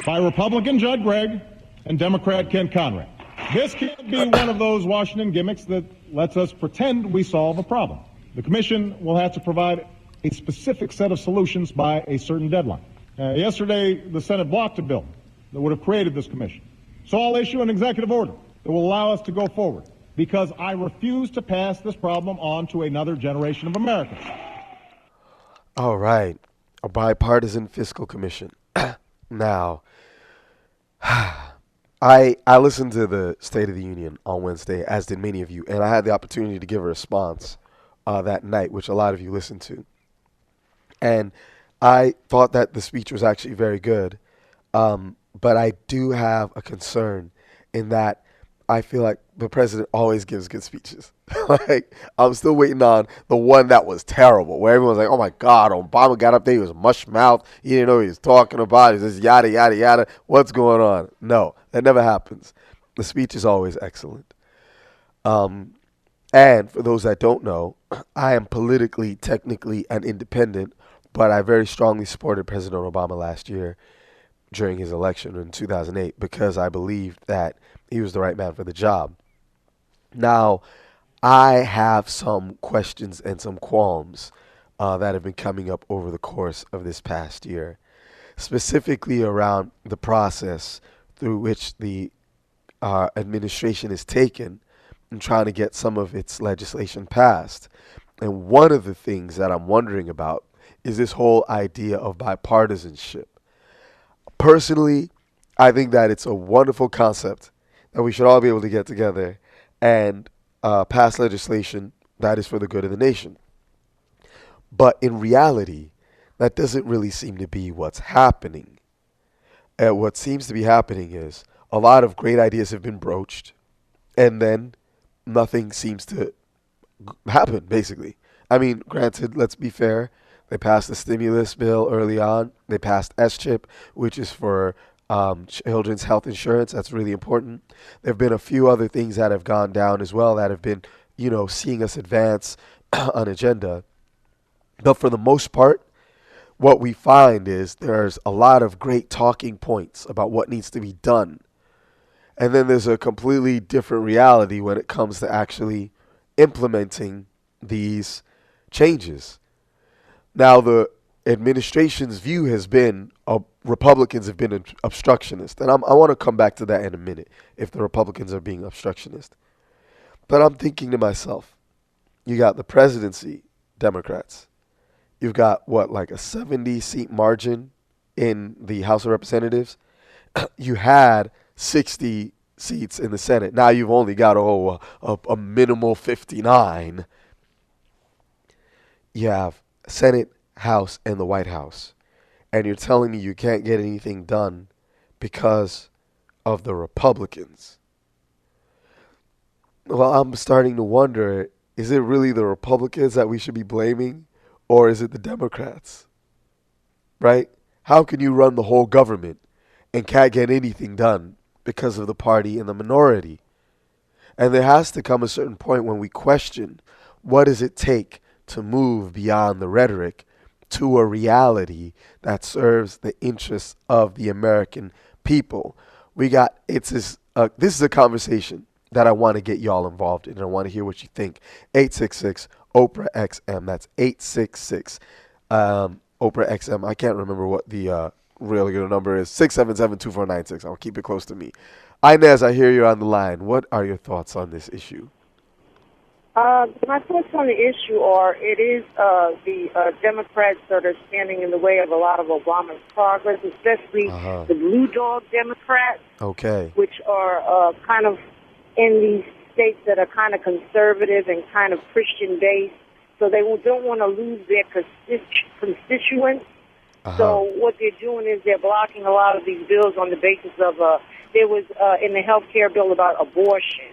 by Republican Judd Gregg and Democrat Ken Conrad. This can't be one of those Washington gimmicks that lets us pretend we solve a problem. The commission will have to provide a specific set of solutions by a certain deadline. Yesterday, the Senate blocked a bill that would have created this commission. So I'll issue an executive order that will allow us to go forward, because I refuse to pass this problem on to another generation of Americans. All right, a bipartisan fiscal commission. Now, I listened to the State of the Union on Wednesday, as did many of you, and I had the opportunity to give a response that night, which a lot of you listened to. And I thought that the speech was actually very good, but I do have a concern in that I feel like the president always gives good speeches. Like, I'm still waiting on the one that was terrible, where everyone's like, oh my God, Obama got up there, he was mush-mouthed, he didn't know what he was talking about, he's just yada, yada, yada, what's going on? No, that never happens. The speech is always excellent. And for those that don't know, I am politically, technically an independent, but I very strongly supported President Obama last year during his election in 2008 because I believed that he was the right man for the job. Now, I have some questions and some qualms that have been coming up over the course of this past year, specifically around the process through which the administration is taken in trying to get some of its legislation passed. And one of the things that I'm wondering about is this whole idea of bipartisanship. Personally, I think that it's a wonderful concept that we should all be able to get together and pass legislation that is for the good of the nation. But in reality, that doesn't really seem to be what's happening. What seems to be happening is a lot of great ideas have been broached, and then nothing seems to happen, basically. I mean, granted, let's be fair. They passed the stimulus bill early on. They passed S-CHIP, which is for children's health insurance. That's really important. There have been a few other things that have gone down as well that have been, seeing us advance an agenda. But for the most part, what we find is there's a lot of great talking points about what needs to be done. And then there's a completely different reality when it comes to actually implementing these changes. Now, the administration's view has been Republicans have been obstructionist. And I want to come back to that in a minute, if the Republicans are being obstructionist. But I'm thinking to myself, you got the presidency, Democrats. You've got, like a 70-seat margin in the House of Representatives. You had 60 seats in the Senate. Now you've only got, a minimal 59. You have Senate, House, and the White House. And you're telling me you can't get anything done because of the Republicans. Well, I'm starting to wonder, is it really the Republicans that we should be blaming, or is it the Democrats? Right? How can you run the whole government and can't get anything done because of the party in the minority? And there has to come a certain point when we question, what does it take to move beyond the rhetoric to a reality that serves the interests of the American people? This is a conversation that I want to get y'all involved in, and I want to hear what you think. 866 Oprah XM. That's 866 Oprah XM. I can't remember what the real good number is. 677-2496. I'll keep it close to me. Inez, I hear you're on the line. What are your thoughts on this issue? My thoughts on the issue are it is the Democrats that are standing in the way of a lot of Obama's progress, especially the Blue Dog Democrats, which are kind of in these states that are kind of conservative and kind of Christian-based, so they don't want to lose their constituents. So what they're doing is they're blocking a lot of these bills on the basis of, there was in the health care bill about abortion.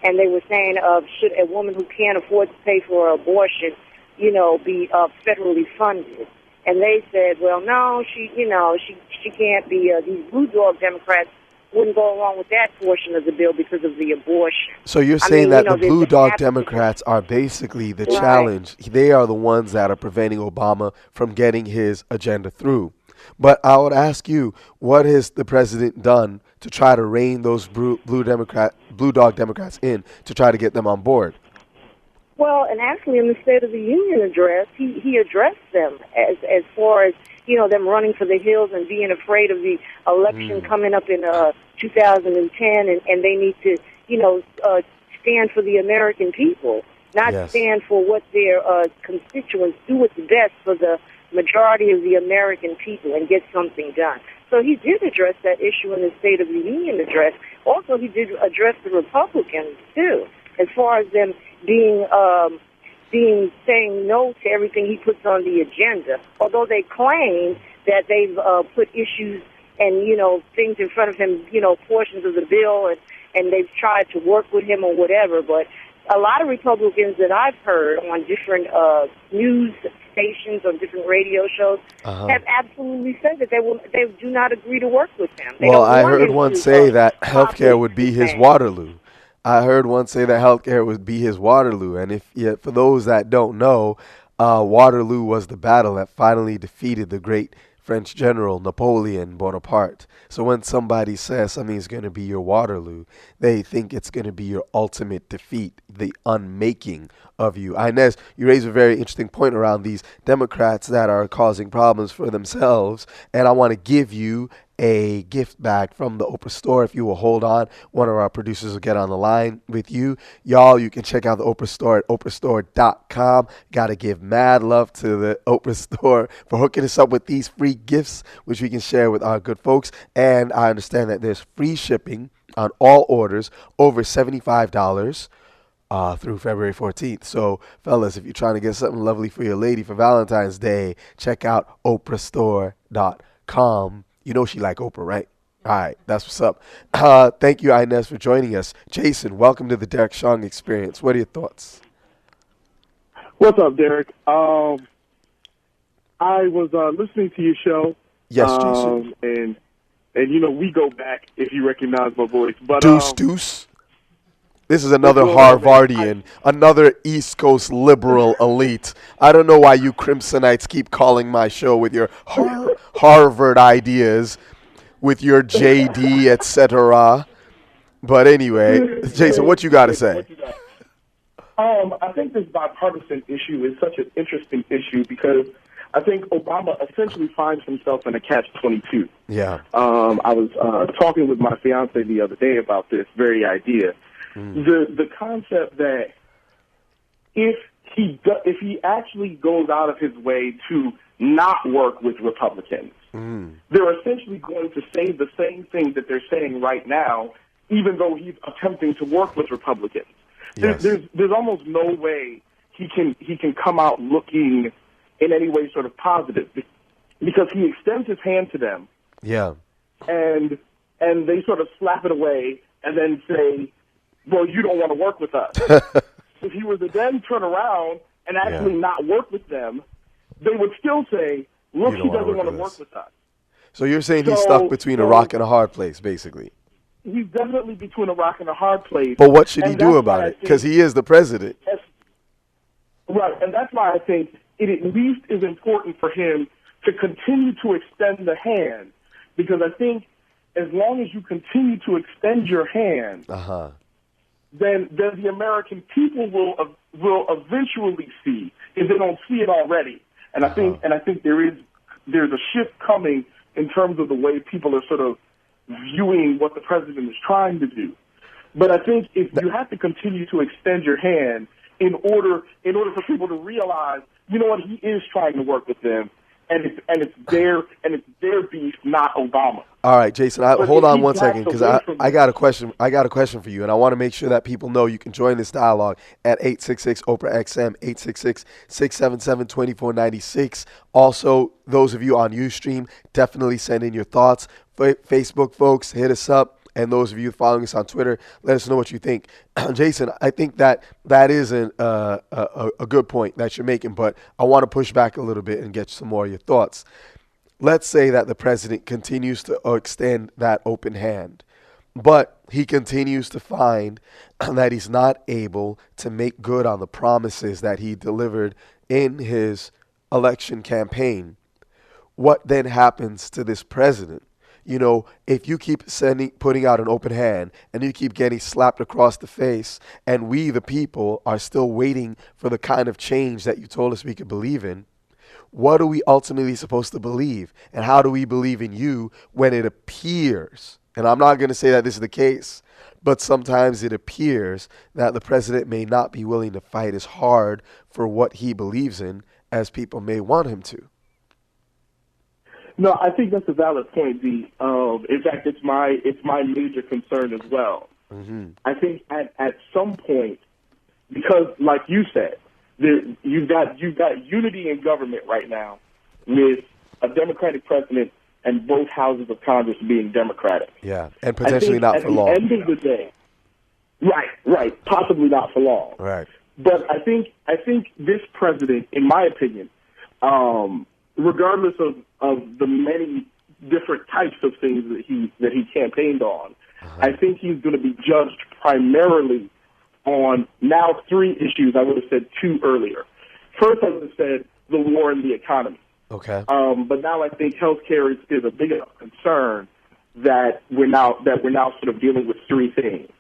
And they were saying, should a woman who can't afford to pay for an abortion, be federally funded? And they said, well, no, she can't be. These Blue Dog Democrats wouldn't go along with that portion of the bill because of the abortion. So you're saying that the Blue Dog Democrats are basically the challenge. They are the ones that are preventing Obama from getting his agenda through. But I would ask you, what has the president done to try to rein those blue dog Democrats in to try to get them on board? Well, and actually, in the State of the Union address, he addressed them as far as them running for the hills and being afraid of the election coming up in 2010, and they need to stand for the American people, not stand for what their constituents do what's best for the majority of the American people and get something done. So he did address that issue in the State of the Union address. Also, he did address the Republicans too, as far as them saying no to everything he puts on the agenda. Although they claim that they've put issues and things in front of him, portions of the bill, and they've tried to work with him or whatever. But a lot of Republicans that I've heard on different news stations, on different radio shows, have absolutely said that they do not agree to work with him. Well, I heard one say that healthcare would be his Waterloo. I heard one say that healthcare would be his Waterloo. And for those that don't know, Waterloo was the battle that finally defeated the great French general Napoleon Bonaparte. So when somebody says something's going to be your Waterloo, they think it's going to be your ultimate defeat, the unmaking of you. Inez, you raise a very interesting point around these Democrats that are causing problems for themselves, and I want to give you a gift bag from the Oprah store. If you will hold on, one of our producers will get on the line with you. Y'all, you can check out the Oprah store at oprahstore.com. Got to give mad love to the Oprah store for hooking us up with these free gifts, which we can share with our good folks. And I understand that there's free shipping on all orders over $75 through February 14th. So, fellas, if you're trying to get something lovely for your lady for Valentine's Day, check out oprahstore.com. You know she like Oprah, right? All right, that's what's up. Thank you, Inez, for joining us. Jason, welcome to the Derrick Ashong Experience. What are your thoughts? What's up, Derrick? I was listening to your show. Yes, Jason. And we go back, if you recognize my voice. But Deuce. This is another Harvardian, another East Coast liberal elite. I don't know why you Crimsonites keep calling my show with your Harvard ideas, with your JD, etc. But anyway, Jason, what you got to say? I think this bipartisan issue is such an interesting issue because I think Obama essentially finds himself in a catch-22. Yeah. I was talking with my fiance the other day about this very idea. The concept that if he actually goes out of his way to not work with Republicans, they're essentially going to say the same thing that they're saying right now, even though he's attempting to work with Republicans. Yes. There's almost no way he can come out looking in any way sort of positive because he extends his hand to them. Yeah. And they sort of slap it away and then say, well, you don't want to work with us. If he were to then turn around and actually not work with them, they would still say, look, he doesn't want to work with us. So you're saying he's stuck between a rock and a hard place, basically. He's definitely between a rock and a hard place. But what should he do about it? Because he is the president. Right, and that's why I think it at least is important for him to continue to extend the hand, because I think as long as you continue to extend your hand, then the American people will eventually see, if they don't see it already. And I think there's a shift coming in terms of the way people are sort of viewing what the president is trying to do. But I think if you have to continue to extend your hand in order for people to realize, you know what, he is trying to work with them, and it's their beef, not Obama. All right, Jason, hold on one second, because I got a question. I got a question for you, and I want to make sure that people know you can join this dialogue at 866-OPRA-XM, 866-677-2496. Also, those of you on Ustream, definitely send in your thoughts. Facebook folks, hit us up. And those of you following us on Twitter, let us know what you think. Jason, I think that is a good point that you're making, but I want to push back a little bit and get some more of your thoughts. Let's say that the president continues to extend that open hand, but he continues to find that he's not able to make good on the promises that he delivered in his election campaign. what then happens to this president? You know, if you keep putting out an open hand and you keep getting slapped across the face, and we, the people, are still waiting for the kind of change that you told us we could believe in, what are we ultimately supposed to believe? And how do we believe in you when it appears, and I'm not going to say that this is the case, but sometimes it appears that the president may not be willing to fight as hard for what he believes in as people may want him to? No, I think that's a valid point, D. In fact, it's my major concern as well. Mm-hmm. I think at some point, because like you said, you've got unity in government right now with a Democratic president and both houses of Congress being Democratic. Yeah, and potentially not for long. At the end of the day, right, possibly not for long. Right. But I think this president, in my opinion, regardless of the many different types of things that he campaigned on, I think he's going to be judged primarily on now three issues. I would have said two earlier. First, I would have said the war and the economy. Okay. But now I think healthcare is a big enough concern that we're now sort of dealing with three things,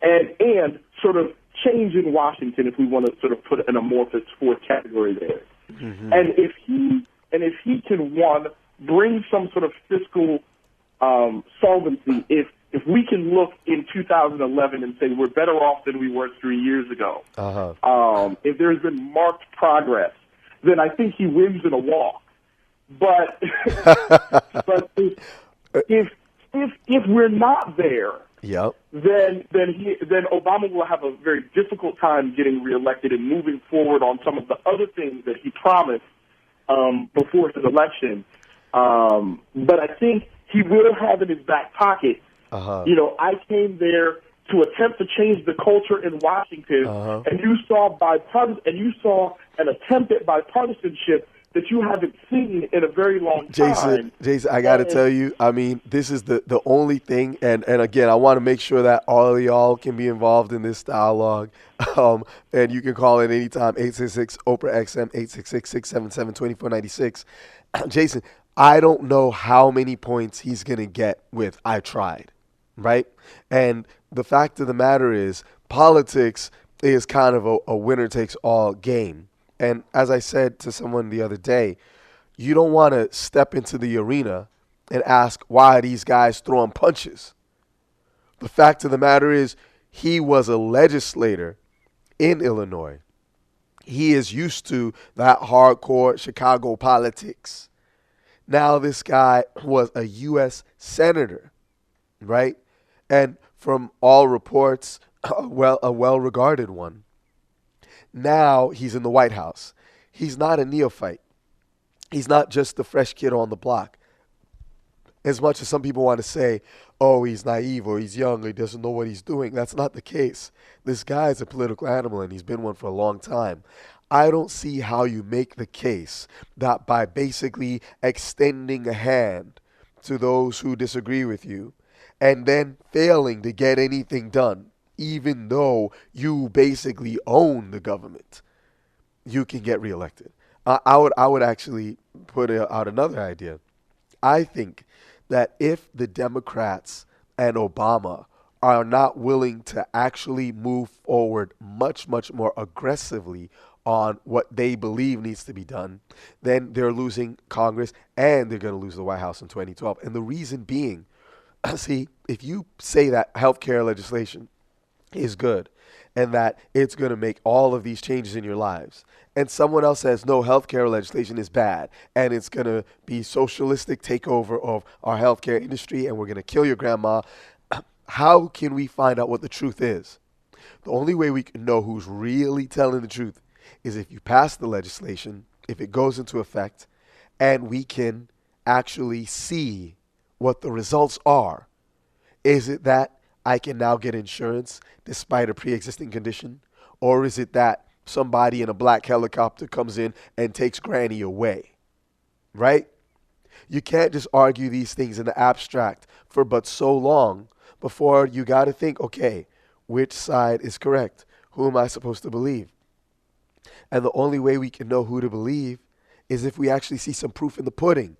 and sort of change in Washington, if we want to sort of put an amorphous fourth category there. Mm-hmm. And if he can, one, bring some sort of fiscal solvency, if we can look in 2011 and say we're better off than we were 3 years ago, if there's been marked progress, then I think he wins in a walk. But if we're not there, yep, then Obama will have a very difficult time getting reelected and moving forward on some of the other things that he promised before his election. But I think he will have in his back pocket. You know, I came there to attempt to change the culture in Washington, and you saw an attempt at bipartisanship that you haven't seen in a very long time. Jason, I got to tell you, I mean, this is the only thing, and again, I want to make sure that all of y'all can be involved in this dialogue, and you can call in anytime, 866-OPRA-XM, 866-677-2496. Jason, I don't know how many points he's going to get with "I tried," right? And the fact of the matter is, politics is kind of a winner-takes-all game. And as I said to someone the other day, you don't want to step into the arena and ask, why are these guys throwing punches? The fact of the matter is, he was a legislator in Illinois. He is used to that hardcore Chicago politics. Now this guy was a U.S. senator, right? And from all reports, a well-regarded one. Now he's in the White House. He's not a neophyte. He's not just the fresh kid on the block. As much as some people want to say, oh, he's naive or he's young or he doesn't know what he's doing, that's not the case. This guy is a political animal and he's been one for a long time. I don't see how you make the case that by basically extending a hand to those who disagree with you and then failing to get anything done, even though you basically own the government, you can get reelected. I would actually put out another idea. I think that if the Democrats and Obama are not willing to actually move forward much, much more aggressively on what they believe needs to be done, then they're losing Congress and they're going to lose the White House in 2012. And the reason being, see, if you say that healthcare legislation is good and that it's going to make all of these changes in your lives, and someone else says, no, healthcare legislation is bad and it's going to be socialistic takeover of our healthcare industry and we're going to kill your grandma, how can we find out what the truth is? The only way we can know who's really telling the truth is if you pass the legislation, if it goes into effect, and we can actually see what the results are. Is it that I can now get insurance despite a pre-existing condition? Or is it that somebody in a black helicopter comes in and takes granny away? Right? You can't just argue these things in the abstract for but so long before you got to think, okay, which side is correct? Who am I supposed to believe? And the only way we can know who to believe is if we actually see some proof in the pudding.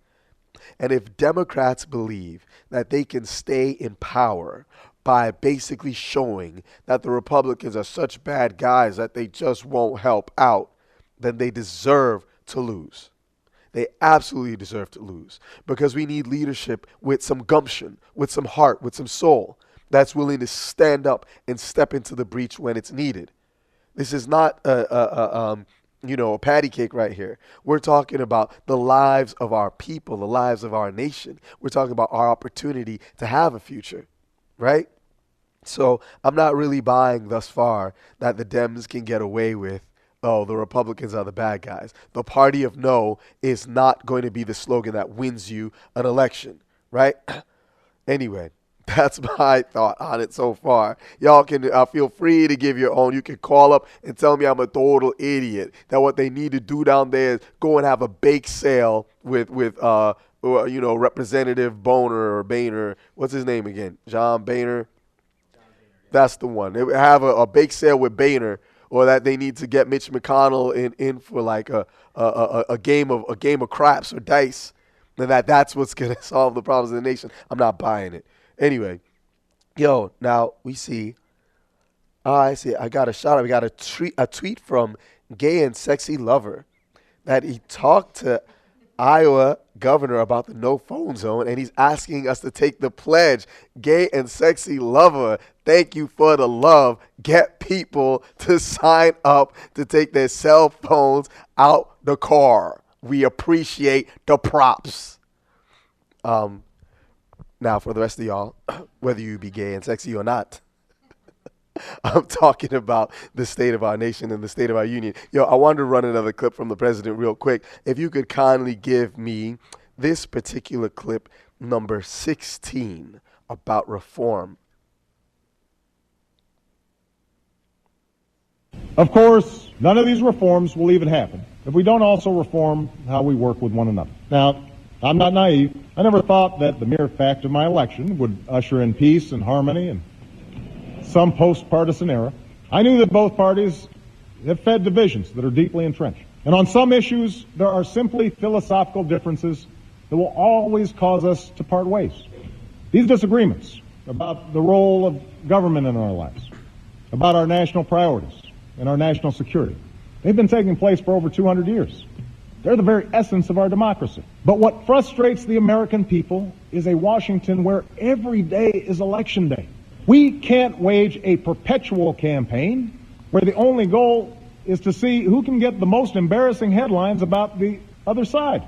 And if Democrats believe that they can stay in power by basically showing that the Republicans are such bad guys that they just won't help out, then they deserve to lose. They absolutely deserve to lose, because we need leadership with some gumption, with some heart, with some soul, that's willing to stand up and step into the breach when it's needed. This is not a patty cake right here. We're talking about the lives of our people, the lives of our nation. We're talking about our opportunity to have a future, right? So I'm not really buying thus far that the Dems can get away with, oh, the Republicans are the bad guys. The party of no is not going to be the slogan that wins you an election, right? Anyway, that's my thought on it so far. Y'all can feel free to give your own. You can call up and tell me I'm a total idiot, that what they need to do down there is go and have a bake sale with Representative Boner or Boehner. What's his name again? John Boehner? That's the one. They would have a bake sale with Boehner, or that they need to get Mitch McConnell in for like a game of craps or dice, and that's what's gonna solve the problems of the nation. I'm not buying it. Anyway, now we see. I see. I got a shout out. We got a tweet from Gay and Sexy Lover that he talked to Iowa governor about the no phone zone, and he's asking us to take the pledge. Gay and Sexy Lover, thank you for the love. Get people to sign up to take their cell phones out the car. We appreciate the props. Now, for the rest of y'all, whether you be gay and sexy or not, I'm talking about the state of our nation and the state of our union. I wanted to run another clip from the president real quick. If you could kindly give me this particular clip, number 16, about reform. Of course, none of these reforms will even happen if we don't also reform how we work with one another. Now, I'm not naive. I never thought that the mere fact of my election would usher in peace and harmony and some post-partisan era. I knew that both parties have fed divisions that are deeply entrenched. And on some issues, there are simply philosophical differences that will always cause us to part ways. These disagreements about the role of government in our lives, about our national priorities and our national security, they've been taking place for over 200 years. They're the very essence of our democracy. But what frustrates the American people is a Washington where every day is election day. We can't wage a perpetual campaign where the only goal is to see who can get the most embarrassing headlines about the other side.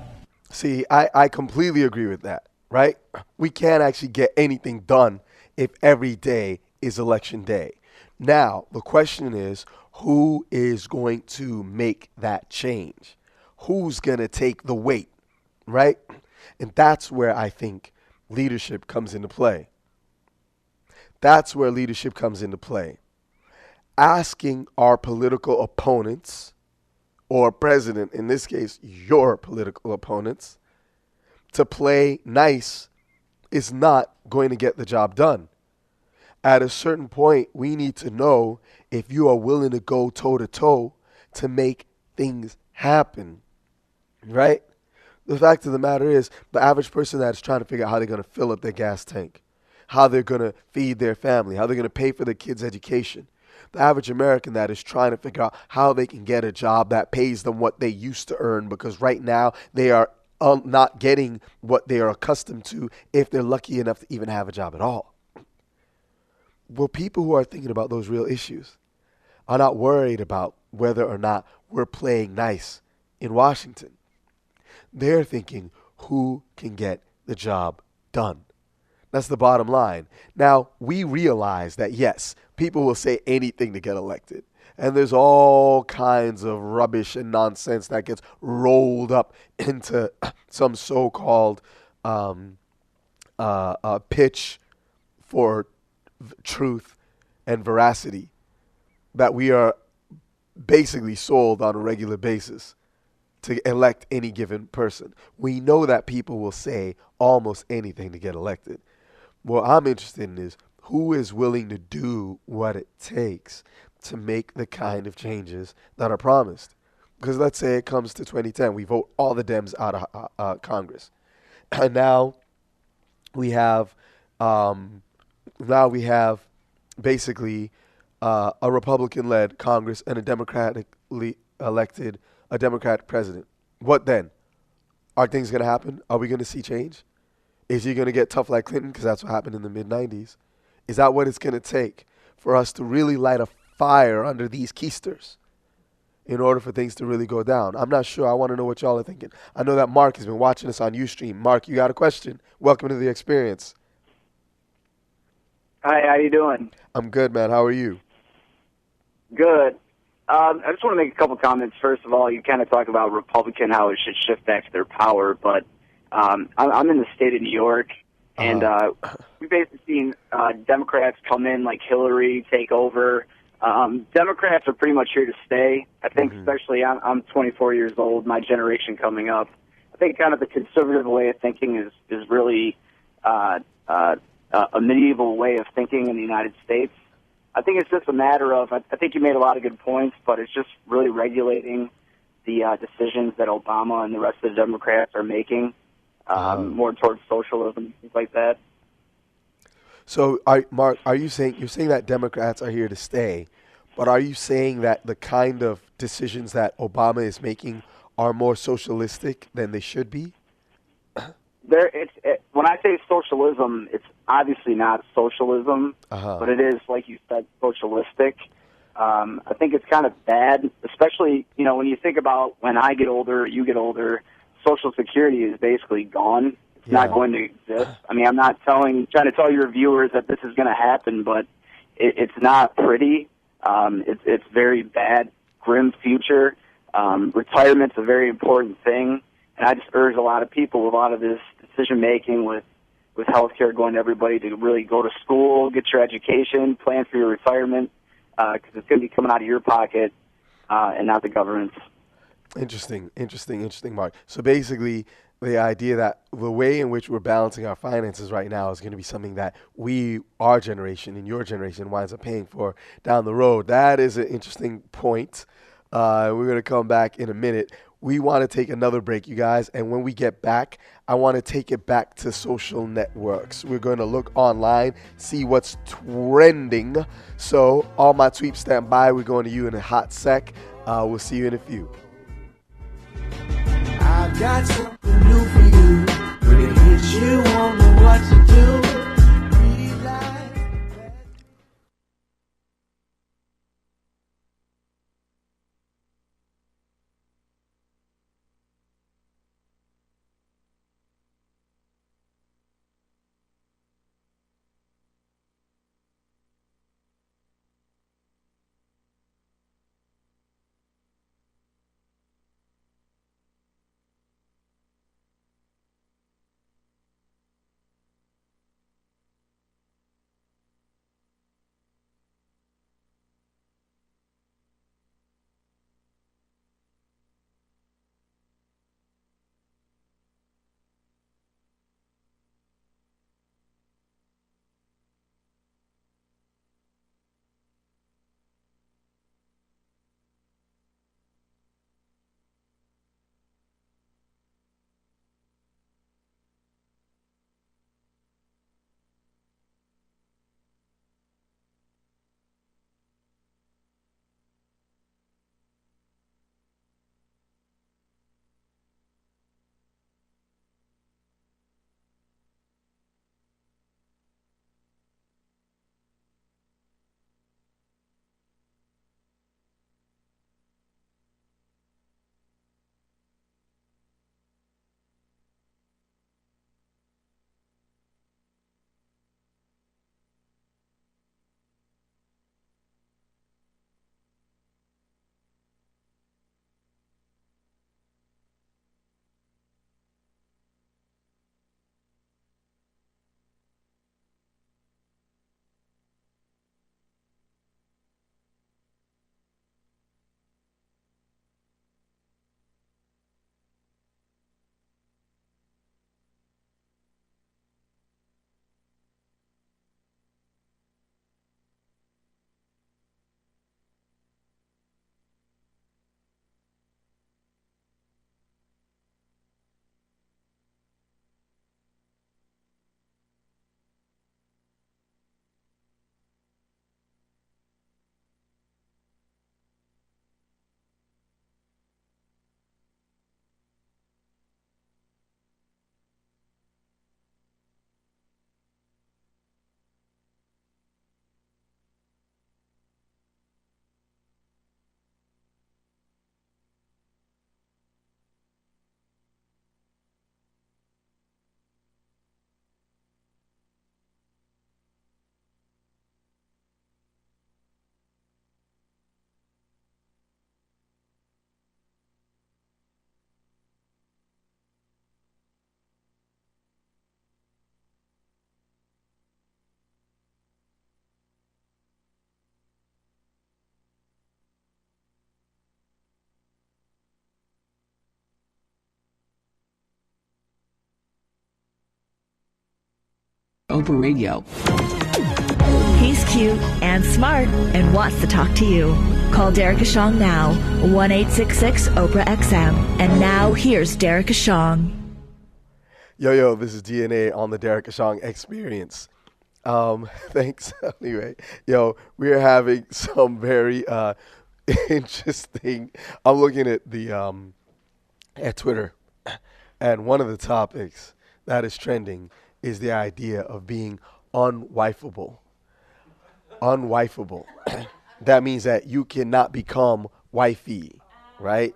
See, I completely agree with that, right? We can't actually get anything done if every day is election day. Now, the question is, who is going to make that change? Who's going to take the weight, right? And that's where I think leadership comes into play. That's where leadership comes into play. Asking our political opponents, or president, in this case, your political opponents, to play nice is not going to get the job done. At a certain point, we need to know if you are willing to go toe-to-toe to make things happen. Right? The fact of the matter is, the average person that is trying to figure out how they're going to fill up their gas tank, how they're going to feed their family, how they're going to pay for their kids' education, the average American that is trying to figure out how they can get a job that pays them what they used to earn, because right now they are not getting what they are accustomed to if they're lucky enough to even have a job at all. Well, people who are thinking about those real issues are not worried about whether or not we're playing nice in Washington. They're thinking, who can get the job done? That's the bottom line. Now, we realize that, yes, people will say anything to get elected. And there's all kinds of rubbish and nonsense that gets rolled up into some so-called pitch for truth and veracity that we are basically sold on a regular basis to elect any given person. We know that people will say almost anything to get elected. What I'm interested in is who is willing to do what it takes to make the kind of changes that are promised. because let's say it comes to 2010, we vote all the Dems out of Congress, and we have now we have basically a Republican-led Congress and a Democratic president. What then? Are things going to happen? Are we going to see change? Is he going to get tough like Clinton? Because that's what happened in the mid-'90s. Is that what it's going to take for us to really light a fire under these keisters in order for things to really go down? I'm not sure. I want to know what y'all are thinking. I know that Mark has been watching us on Ustream. Mark, you got a question? Welcome to the experience. Hi, how you doing? I'm good, man. How are you? Good. I just want to make a couple comments. First of all, you kind of talk about Republican, how it should shift back to their power, but I'm in the state of New York, and we've basically seen Democrats come in like Hillary, take over. Democrats are pretty much here to stay. I think especially I'm 24 years old, my generation coming up. I think kind of the conservative way of thinking is really a medieval way of thinking in the United States. I think it's just a matter of, I think you made a lot of good points, but it's just really regulating the decisions that Obama and the rest of the Democrats are making, more towards socialism and things like that. So, Mark, you're saying that Democrats are here to stay, but are you saying that the kind of decisions that Obama is making are more socialistic than they should be? When I say socialism, it's obviously not socialism, but it is, like you said, socialistic. I think it's kind of bad, especially, when you think about when I get older, you get older, Social Security is basically gone. It's not going to exist. I mean, I'm not trying to tell your viewers that this is going to happen, but it's not pretty. It's very bad, grim future. Retirement's a very important thing. And I just urge a lot of people with a lot of this decision-making with healthcare going to everybody to really go to school, get your education, plan for your retirement, because it's going to be coming out of your pocket and not the government's. Interesting, Mark. So basically, the idea that the way in which we're balancing our finances right now is going to be something that our generation and your generation winds up paying for down the road. That is an interesting point. We're going to come back in a minute. We want to take another break, you guys, and when we get back, I want to take it back to social networks. We're going to look online, see what's trending. So all my tweets stand by. We're going to you in a hot sec. We'll see you in a few. I've got something new for you. When it hits you, won't know what to do. Oprah Radio. He's cute and smart and wants to talk to you. Call Derrick Ashong now, 1-866-OPRAH-XM. And now here's Derrick Ashong. Yo, this is DNA on the Derrick Ashong Experience. Thanks. Anyway, we're having some very interesting. I'm looking at the at Twitter, and one of the topics that is trending is the idea of being unwifeable. Unwifeable. That means that you cannot become wifey, right?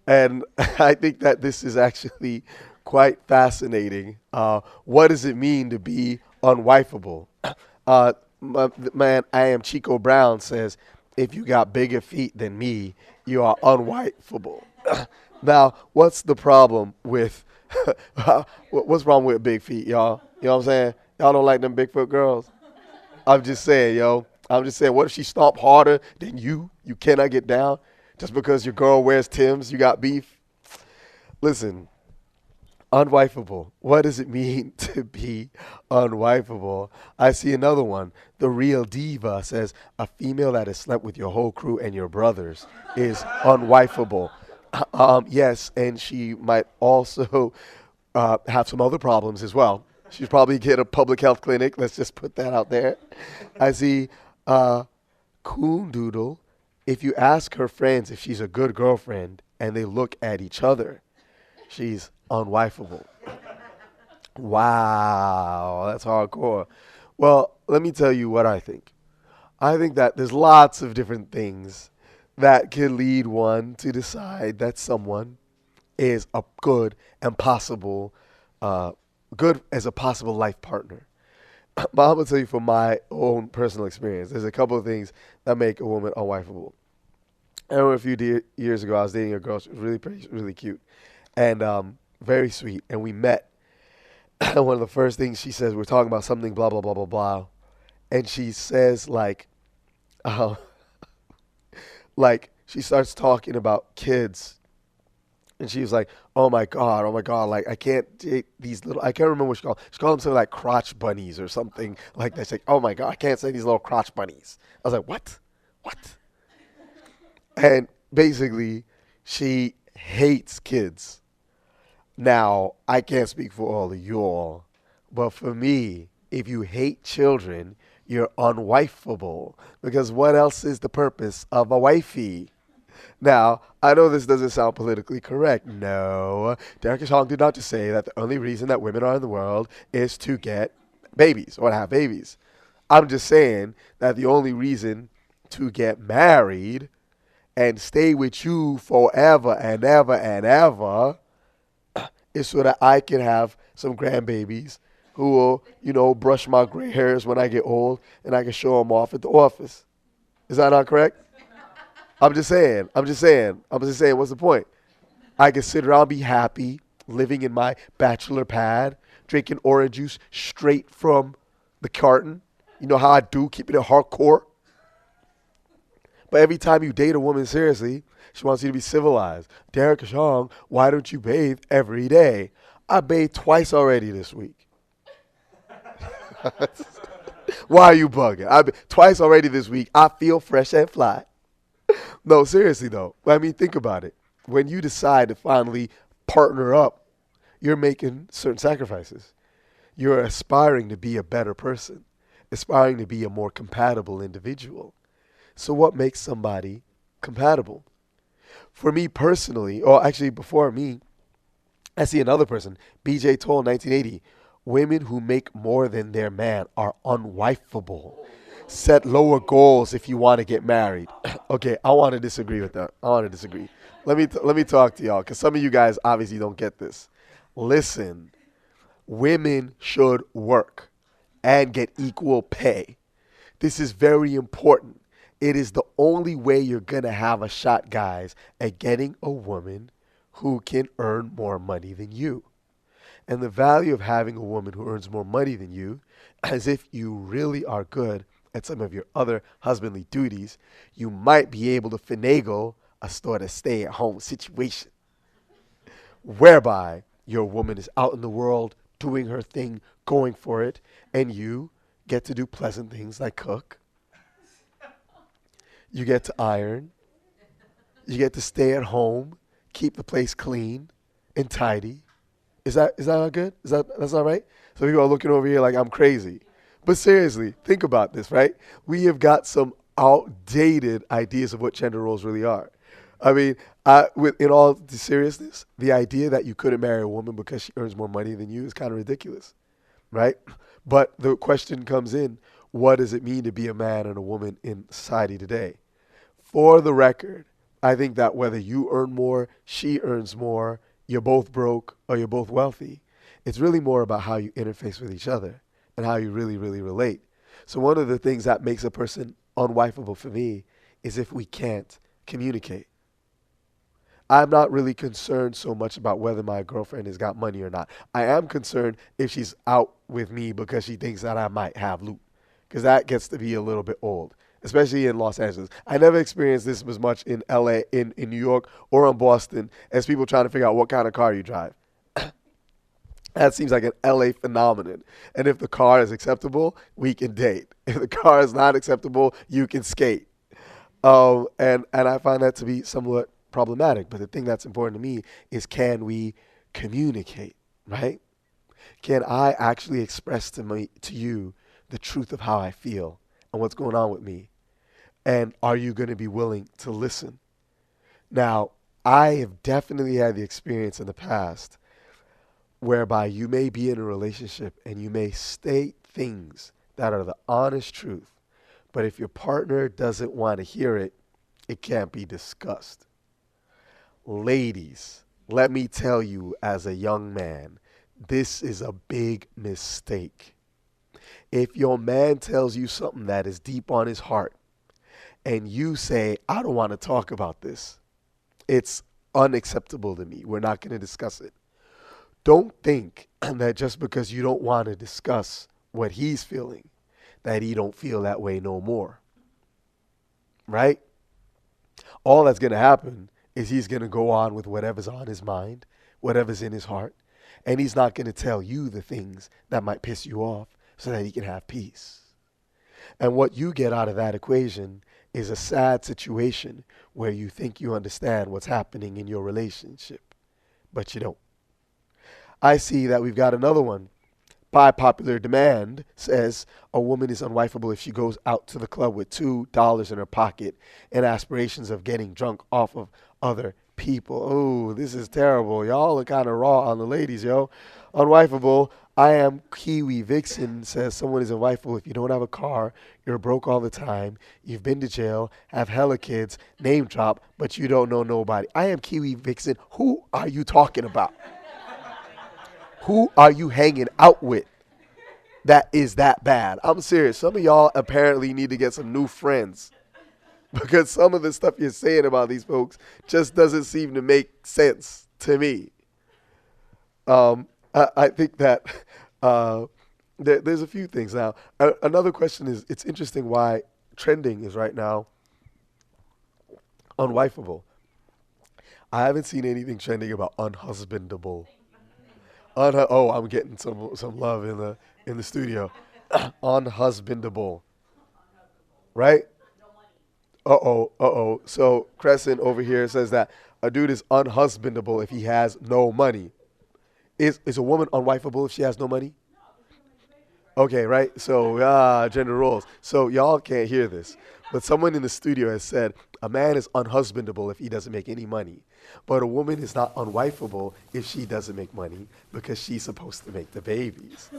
And I think that this is actually quite fascinating. What does it mean to be unwifeable? Man, I am Chico Brown says, if you got bigger feet than me, you are unwifeable. Now, what's the problem with what's wrong with big feet, y'all? You know what I'm saying? Y'all don't like them Bigfoot girls? I'm just saying, I'm just saying, what if she stomp harder than you? You cannot get down just because your girl wears Timbs, you got beef? Listen, unwifeable. What does it mean to be unwifeable? I see another one. The Real Diva says, a female that has slept with your whole crew and your brothers is unwifeable. Yes, and she might also have some other problems as well. She'd probably get a public health clinic. Let's just put that out there. I see Coon Doodle. If you ask her friends if she's a good girlfriend and they look at each other, she's unwifeable. Wow, that's hardcore. Well, let me tell you what I think. I think that there's lots of different things that can lead one to decide that someone is a good and possible good as a possible life partner. But I'm going to tell you from my own personal experience, there's a couple of things that make a woman unwifeable. I remember a few years ago, I was dating a girl. She was really pretty, really cute, and very sweet. And we met. One of the first things she says, we're talking about something, blah, blah, blah, blah, blah. And she says, like she starts talking about kids. And she was like, oh my God, like I can't date these little, I can't remember what she called. She called them something like crotch bunnies or something like that. She's like, oh my God, I can't say these little crotch bunnies. I was like, what? And basically, she hates kids. Now, I can't speak for all of y'all, but for me, if you hate children, you're unwifeable. Because what else is the purpose of a wifey? Now, I know this doesn't sound politically correct. No, Derrick Ashong did not just say that the only reason that women are in the world is to get babies or to have babies. I'm just saying that the only reason to get married and stay with you forever and ever and ever is so that I can have some grandbabies who will, brush my gray hairs when I get old and I can show them off at the office. Is that not correct? I'm just saying, what's the point? I can sit around, be happy, living in my bachelor pad, drinking orange juice straight from the carton. You know how I do, keeping it hardcore. But every time you date a woman seriously, she wants you to be civilized. Derrick Ashong, why don't you bathe every day? I bathed twice already this week. Why are you bugging? Twice already this week. I feel fresh and fly. No, seriously though. I mean, think about it. When you decide to finally partner up, you're making certain sacrifices. You're aspiring to be a better person, aspiring to be a more compatible individual. So what makes somebody compatible? For me personally, or actually before me, I see another person, BJ Toll, 1980. Women who make more than their man are unwifeable. Set lower goals if you want to get married. Okay, I want to disagree with that. Let me talk to y'all, because some of you guys obviously don't get this. Listen, women should work and get equal pay. This is very important. It is the only way you're going to have a shot, guys, at getting a woman who can earn more money than you. And the value of having a woman who earns more money than you, as if you really are good at some of your other husbandly duties, you might be able to finagle a sort of stay-at-home situation whereby your woman is out in the world doing her thing, going for it, and you get to do pleasant things like cook. You get to iron. You get to stay at home, keep the place clean and tidy. Is that not good? That's not right? So people are looking over here like I'm crazy. But seriously, think about this, right? We have got some outdated ideas of what gender roles really are. I mean, in all the seriousness, the idea that you couldn't marry a woman because she earns more money than you is kind of ridiculous, right? But the question comes in, what does it mean to be a man and a woman in society today? For the record, I think that whether you earn more, she earns more, you're both broke, or you're both wealthy, it's really more about how you interface with each other and how you really, really relate. So one of the things that makes a person unwifeable for me is if we can't communicate. I'm not really concerned so much about whether my girlfriend has got money or not. I am concerned if she's out with me because she thinks that I might have loot, because that gets to be a little bit old, especially in Los Angeles. I never experienced this as much in LA, in New York, or in Boston as people trying to figure out what kind of car you drive. That seems like an LA phenomenon. And if the car is acceptable, we can date. If the car is not acceptable, you can skate. And I find that to be somewhat problematic. But the thing that's important to me is, can we communicate, right? Can I actually express to you the truth of how I feel and what's going on with me? And are you going to be willing to listen? Now, I have definitely had the experience in the past whereby you may be in a relationship and you may state things that are the honest truth, but if your partner doesn't want to hear it, it can't be discussed. Ladies, let me tell you as a young man, this is a big mistake. If your man tells you something that is deep on his heart and you say, I don't want to talk about this, it's unacceptable to me, we're not going to discuss it. Don't think that just because you don't want to discuss what he's feeling, that he don't feel that way no more. Right? All that's going to happen is he's going to go on with whatever's on his mind, whatever's in his heart, and he's not going to tell you the things that might piss you off so that he can have peace. And what you get out of that equation is a sad situation where you think you understand what's happening in your relationship, but you don't. I see that we've got another one. By popular demand says a woman is unwifeable if she goes out to the club with $2 in her pocket and aspirations of getting drunk off of other people. Oh, this is terrible. Y'all are kind of raw on the ladies, yo. Unwifeable. I am Kiwi Vixen says someone is unwifeable if you don't have a car, you're broke all the time, you've been to jail, have hella kids, name drop, but you don't know nobody. I am Kiwi Vixen. Who are you talking about? Who are you hanging out with that is that bad? I'm serious. Some of y'all apparently need to get some new friends because some of the stuff you're saying about these folks just doesn't seem to make sense to me. I think that there's a few things now. Another question is, it's interesting why trending is right now unwifeable. I haven't seen anything trending about unhusbandable. I'm getting some love in the studio. Unhusbandable, right? So Crescent over here says that a dude is unhusbandable if he has no money. Is a woman unwifeable if she has no money? Okay, right? So, gender roles. So y'all can't hear this, but someone in the studio has said a man is unhusbandable if he doesn't make any money. But a woman is not unwifeable if she doesn't make money because she's supposed to make the babies.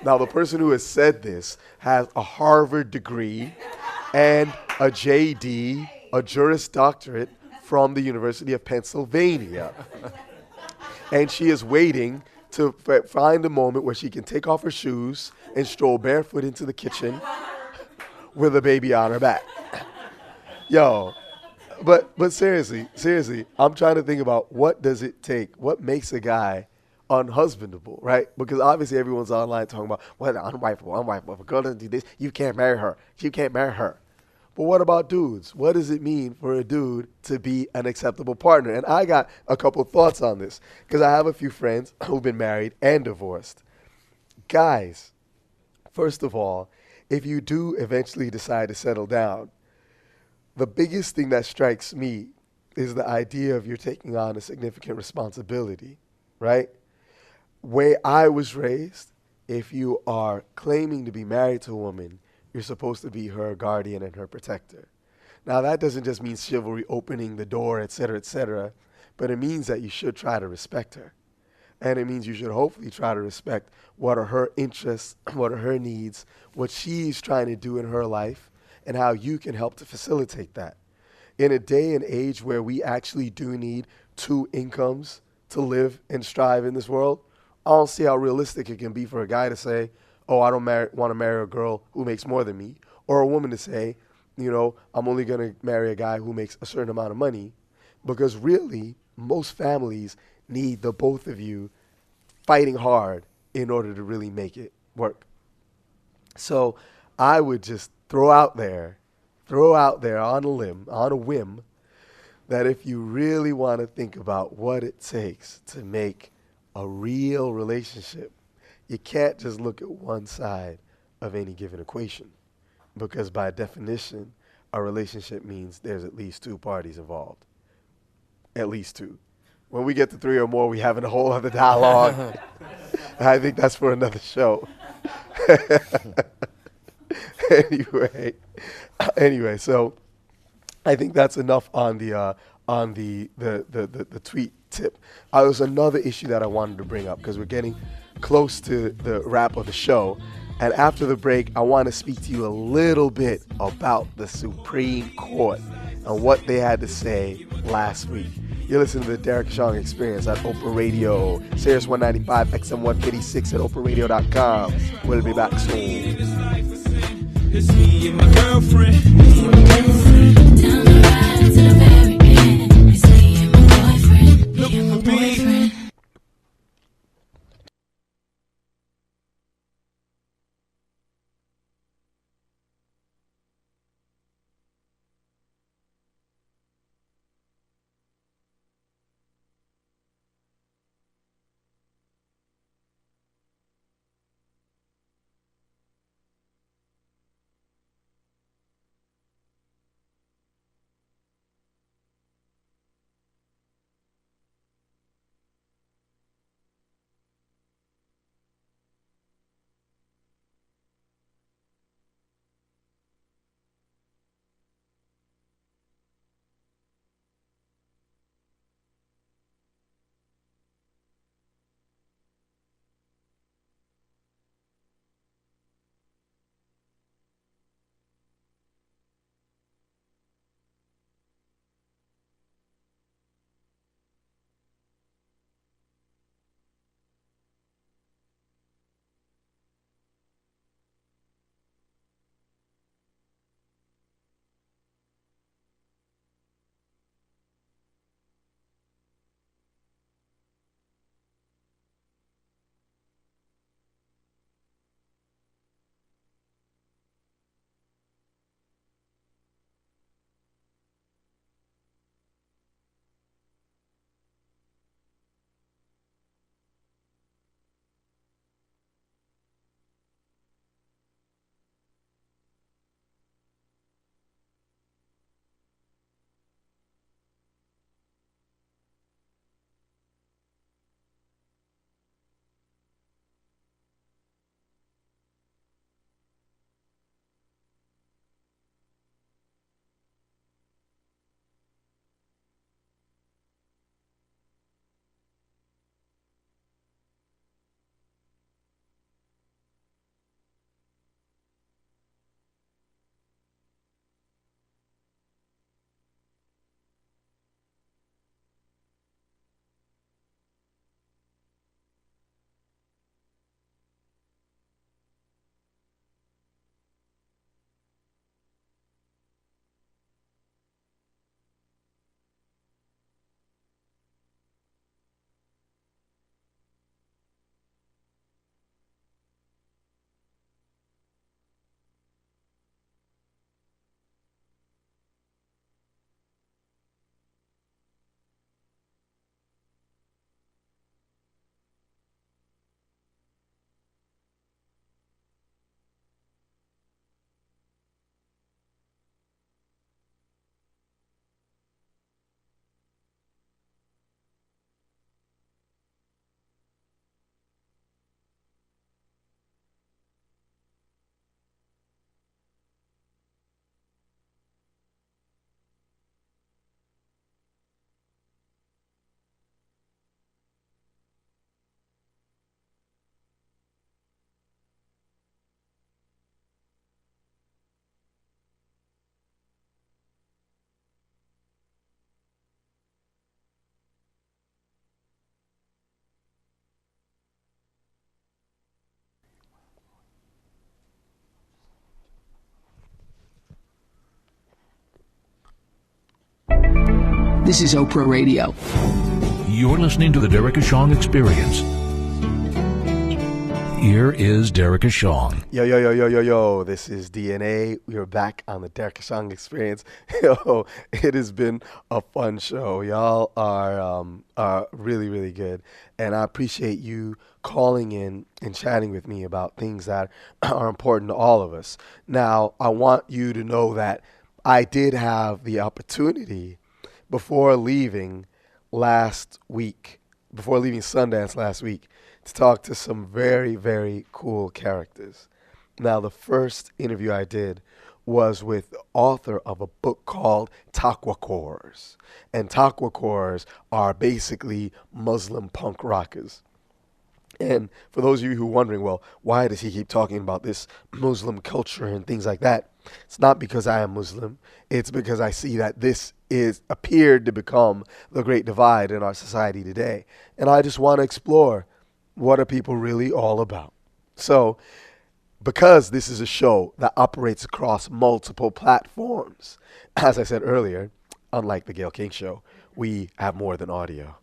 Now, the person who has said this has a Harvard degree and a JD, a Juris Doctorate from the University of Pennsylvania. And she is waiting to find a moment where she can take off her shoes and stroll barefoot into the kitchen with a baby on her back. Yo. But seriously, I'm trying to think about what does it take? What makes a guy unhusbandable, right? Because obviously everyone's online talking about, well, unwifeable. If a girl doesn't do this, you can't marry her. You can't marry her. But what about dudes? What does it mean for a dude to be an acceptable partner? And I got a couple thoughts on this because I have a few friends who've been married and divorced. Guys, first of all, if you do eventually decide to settle down, the biggest thing that strikes me is the idea of you're taking on a significant responsibility, right? Way I was raised, if you are claiming to be married to a woman, you're supposed to be her guardian and her protector. Now, that doesn't just mean chivalry opening the door, etc., but it means that you should try to respect her. And it means you should hopefully try to respect what are her interests, what are her needs, what she's trying to do in her life, and how you can help to facilitate that. In a day and age where we actually do need two incomes to live and strive in this world, I don't see how realistic it can be for a guy to say, oh, I don't want to marry a girl who makes more than me, or a woman to say, I'm only going to marry a guy who makes a certain amount of money, because really, most families need the both of you fighting hard in order to really make it work. So I would just throw out there on a whim, that if you really want to think about what it takes to make a real relationship, you can't just look at one side of any given equation, because by definition, a relationship means there's at least two parties involved. At least two. When we get to three or more, we have a whole other dialogue. I think that's for another show. Anyway, so I think that's enough on the tweet tip. There's another issue that I wanted to bring up, because we're getting close to the wrap of the show. And after the break, I want to speak to you a little bit about the Supreme Court and what they had to say last week. You're listening to the Derrick Ashong Experience at Oprah Radio, Sirius 195, XM 156 at oprahradio.com. We'll be back soon. It's me and my girlfriend. Down the ride to the very end. It's me and my boyfriend. Me and my boyfriend. This is Oprah Radio. You're listening to the Derrick Ashong Experience. Here is Derrick Ashong. Yo. This is DNA. We are back on the Derrick Ashong Experience. Yo, it has been a fun show. Y'all are really, really good. And I appreciate you calling in and chatting with me about things that are important to all of us. Now, I want you to know that I did have the opportunity before leaving Sundance last week, to talk to some very, very cool characters. Now, the first interview I did was with the author of a book called Takwakors. And Takwakors are basically Muslim punk rockers. And for those of you who are wondering, well, why does he keep talking about this Muslim culture and things like that? It's not because I am Muslim. It's because I see that this appeared to become the great divide in our society today. And I just want to explore, what are people really all about? So, because this is a show that operates across multiple platforms, as I said earlier, unlike the Gayle King Show, we have more than audio.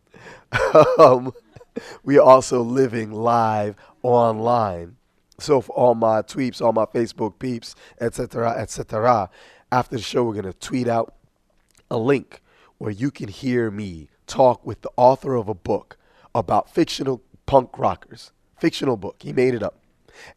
We are also living live online. So for all my tweets, all my Facebook peeps, etc., after the show, we're going to tweet out a link where you can hear me talk with the author of a book about fictional punk rockers. Fictional book. He made it up.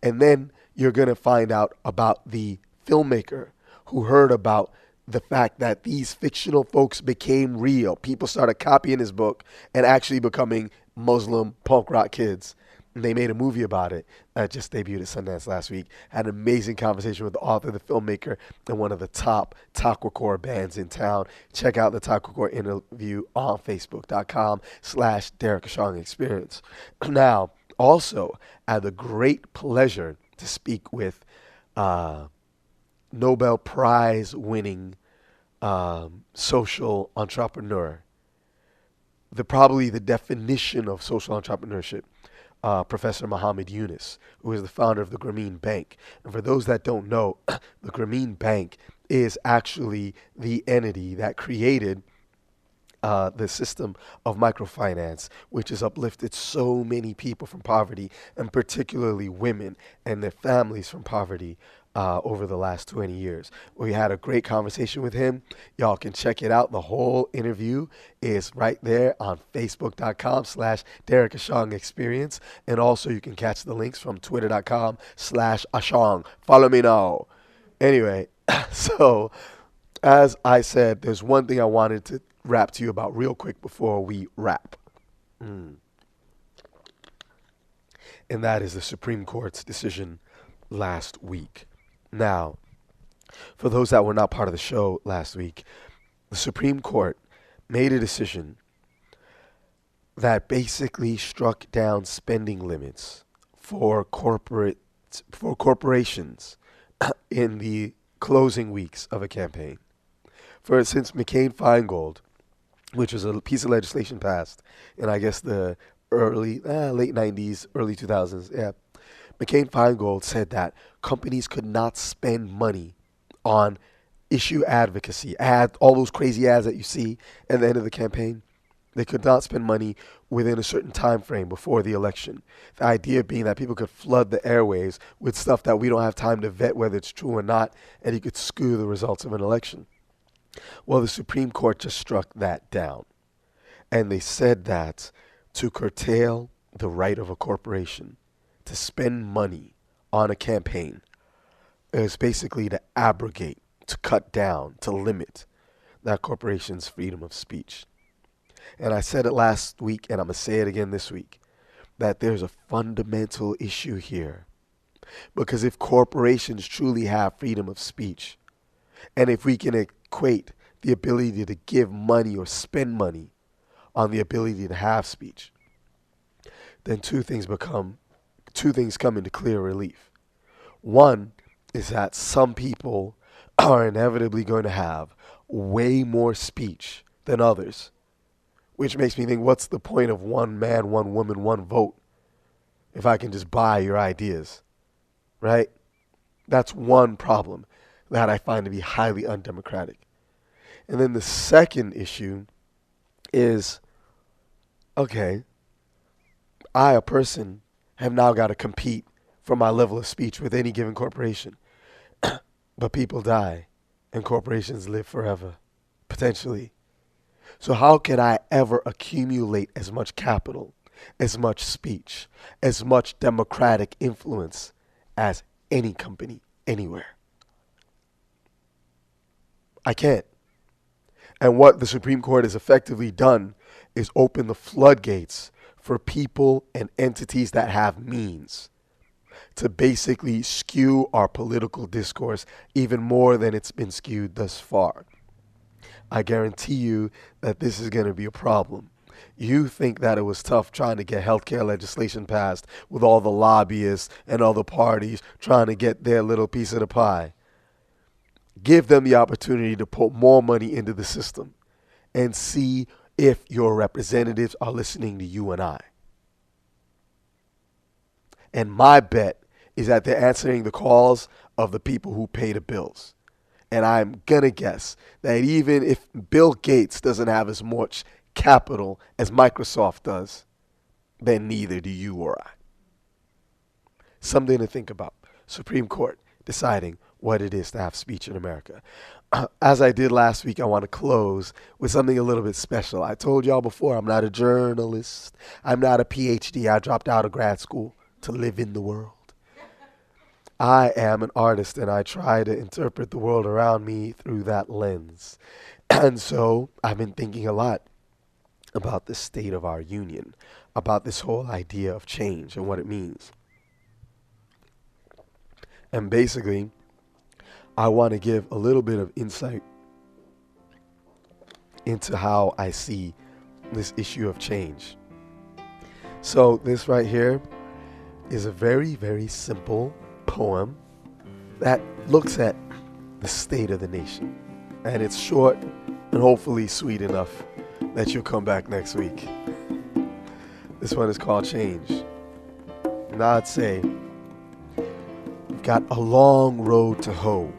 And then you're going to find out about the filmmaker who heard about the fact that these fictional folks became real. People started copying his book and actually becoming Muslim punk rock kids. And they made a movie about it that just debuted at Sundance last week. Had an amazing conversation with the author, the filmmaker, and one of the top Takwakor bands in town. Check out the Takwakor interview on Facebook.com/Derrick Ashong Experience. Now, also, I had the great pleasure to speak with Nobel Prize winning social entrepreneur. Probably the definition of social entrepreneurship. Professor Muhammad Yunus, who is the founder of the Grameen Bank. And for those that don't know, the Grameen Bank is actually the entity that created the system of microfinance, which has uplifted so many people from poverty, and particularly women and their families from poverty over the last 20 years. We had a great conversation with him. Y'all can check it out. The whole interview is right there on Facebook.com/Derrick Ashong Experience. And also you can catch the links from Twitter.com/Ashong. Follow me now. Anyway, so as I said, there's one thing I wanted to rap to you about real quick before we wrap. And that is the Supreme Court's decision last week. Now, for those that were not part of the show last week, the Supreme Court made a decision that basically struck down spending limits for corporations in the closing weeks of a campaign. Since McCain-Feingold, which was a piece of legislation passed in, I guess, the late 90s, early 2000s, McCain-Feingold said that companies could not spend money on issue advocacy, all those crazy ads that you see at the end of the campaign. They could not spend money within a certain time frame before the election. The idea being that people could flood the airwaves with stuff that we don't have time to vet whether it's true or not, and you could skew the results of an election. Well, the Supreme Court just struck that down. And they said that to curtail the right of a corporation to spend money on a campaign is basically to abrogate, to cut down, to limit that corporation's freedom of speech. And I said it last week, and I'm going to say it again this week, that there's a fundamental issue here. Because if corporations truly have freedom of speech, and if we can equate the ability to give money or spend money on the ability to have speech, then two things come into clear relief. One is that some people are inevitably going to have way more speech than others, which makes me think, what's the point of one man, one woman, one vote if I can just buy your ideas, right? That's one problem that I find to be highly undemocratic. And then the second issue is, okay, I, a person, have now got to compete for my level of speech with any given corporation. But people die and corporations live forever, potentially. So how can I ever accumulate as much capital, as much speech, as much democratic influence as any company anywhere? I can't. And what the Supreme Court has effectively done is open the floodgates for people and entities that have means to basically skew our political discourse even more than it's been skewed thus far. I guarantee you that this is going to be a problem. You think that it was tough trying to get healthcare legislation passed with all the lobbyists and other parties trying to get their little piece of the pie. Give them the opportunity to put more money into the system and see if your representatives are listening to you and I. And my bet is that they're answering the calls of the people who pay the bills. And I'm going to guess that even if Bill Gates doesn't have as much capital as Microsoft does, then neither do you or I. Something to think about. Supreme Court deciding what it is to have speech in America. As I did last week, I want to close with something a little bit special. I told y'all before, I'm not a journalist. I'm not a PhD. I dropped out of grad school to live in the world. I am an artist, and I try to interpret the world around me through that lens. And so I've been thinking a lot about the state of our union, about this whole idea of change and what it means. And basically, I want to give a little bit of insight into how I see this issue of change. So this right here is a very, very simple poem that looks at the state of the nation. And it's short and hopefully sweet enough that you'll come back next week. This one is called Change. And I'd say, we've got a long road to hoe,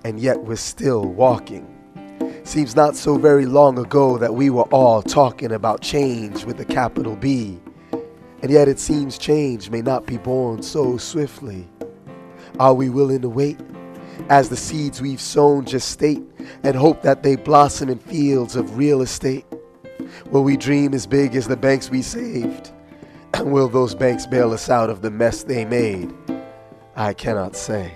and yet we're still walking. Seems not so very long ago that we were all talking about change with a capital B. And yet it seems change may not be born so swiftly. Are we willing to wait as the seeds we've sown gestate and hope that they blossom in fields of real estate? Will we dream as big as the banks we saved? And will those banks bail us out of the mess they made? I cannot say,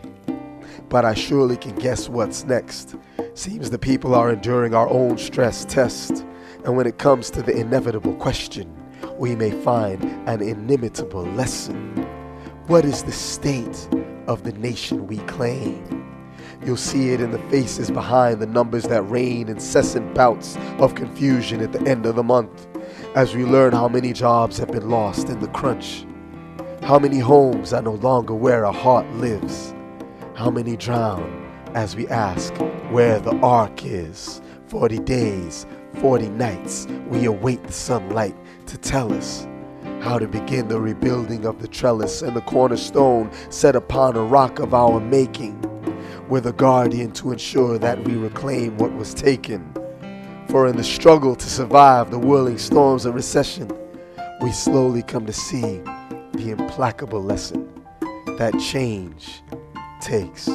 but I surely can guess what's next. Seems the people are enduring our own stress test. And when it comes to the inevitable question, we may find an inimitable lesson. What is the state of the nation we claim? You'll see it in the faces behind the numbers that rain incessant bouts of confusion at the end of the month, as we learn how many jobs have been lost in the crunch, how many homes are no longer where a heart lives, how many drown as we ask where the ark is. 40 days, 40 nights, we await the sunlight to tell us how to begin the rebuilding of the trellis and the cornerstone set upon a rock of our making. We're the guardian to ensure that we reclaim what was taken. For in the struggle to survive the whirling storms of recession, we slowly come to see the implacable lesson that change takes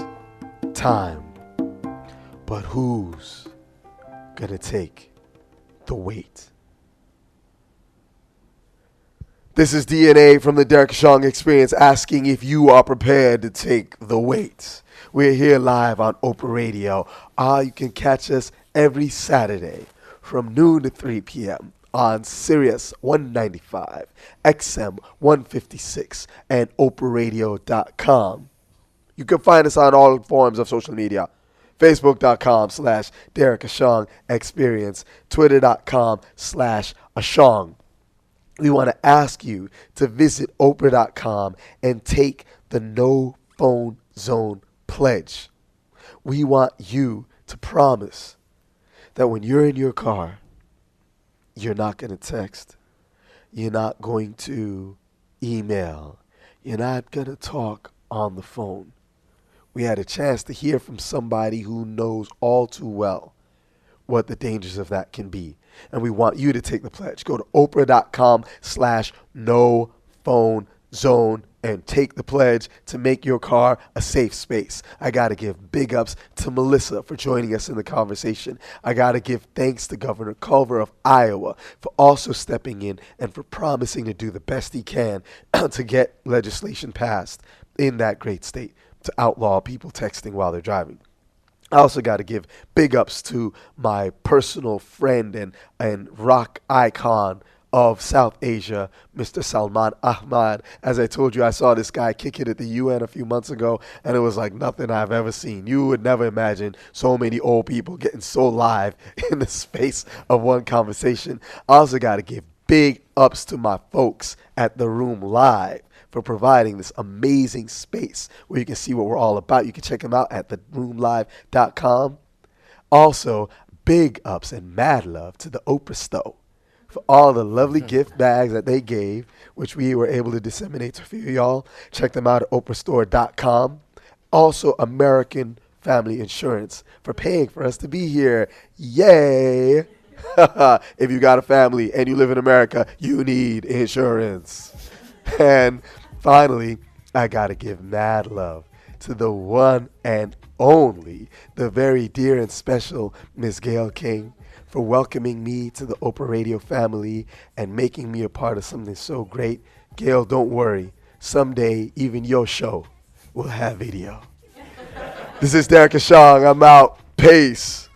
time. But who's gonna take the weight? This is DNA from the Derrick Ashong Experience, asking if you are prepared to take the weight. We're here live on Oprah Radio. You can catch us every Saturday from noon to 3 p.m. on Sirius 195, XM 156, and oprahradio.com. You can find us on all forms of social media. Facebook.com/Derrick Ashong Experience, Twitter.com/Ashong. We want to ask you to visit Oprah.com and take the No Phone Zone Pledge. We want you to promise that when you're in your car, you're not going to text, you're not going to email, you're not going to talk on the phone. We had a chance to hear from somebody who knows all too well what the dangers of that can be. And we want you to take the pledge. Go to oprah.com/no-phone-zone and take the pledge to make your car a safe space. I got to give big ups to Melissa for joining us in the conversation. I got to give thanks to Governor Culver of Iowa for also stepping in and for promising to do the best he can to get legislation passed in that great state to outlaw people texting while they're driving. I also got to give big ups to my personal friend and rock icon of South Asia, Mr. Salman Ahmad. As I told you, I saw this guy kick it at the UN a few months ago, and it was like nothing I've ever seen. You would never imagine so many old people getting so live in the space of one conversation. I also got to give big ups to my folks at The Room Live for providing this amazing space where you can see what we're all about. You can check them out at theroomlive.com. Also, big ups and mad love to the Oprah Store for all the lovely gift bags that they gave, which we were able to disseminate to a few of y'all. Check them out at oprahstore.com. Also, American Family Insurance for paying for us to be here. Yay! If you got a family and you live in America, you need insurance. And finally, I got to give mad love to the one and only, the very dear and special Miss Gail King for welcoming me to the Oprah Radio family and making me a part of something so great. Gail, don't worry. Someday, even your show will have video. This is Derrick Ashong. I'm out. Peace.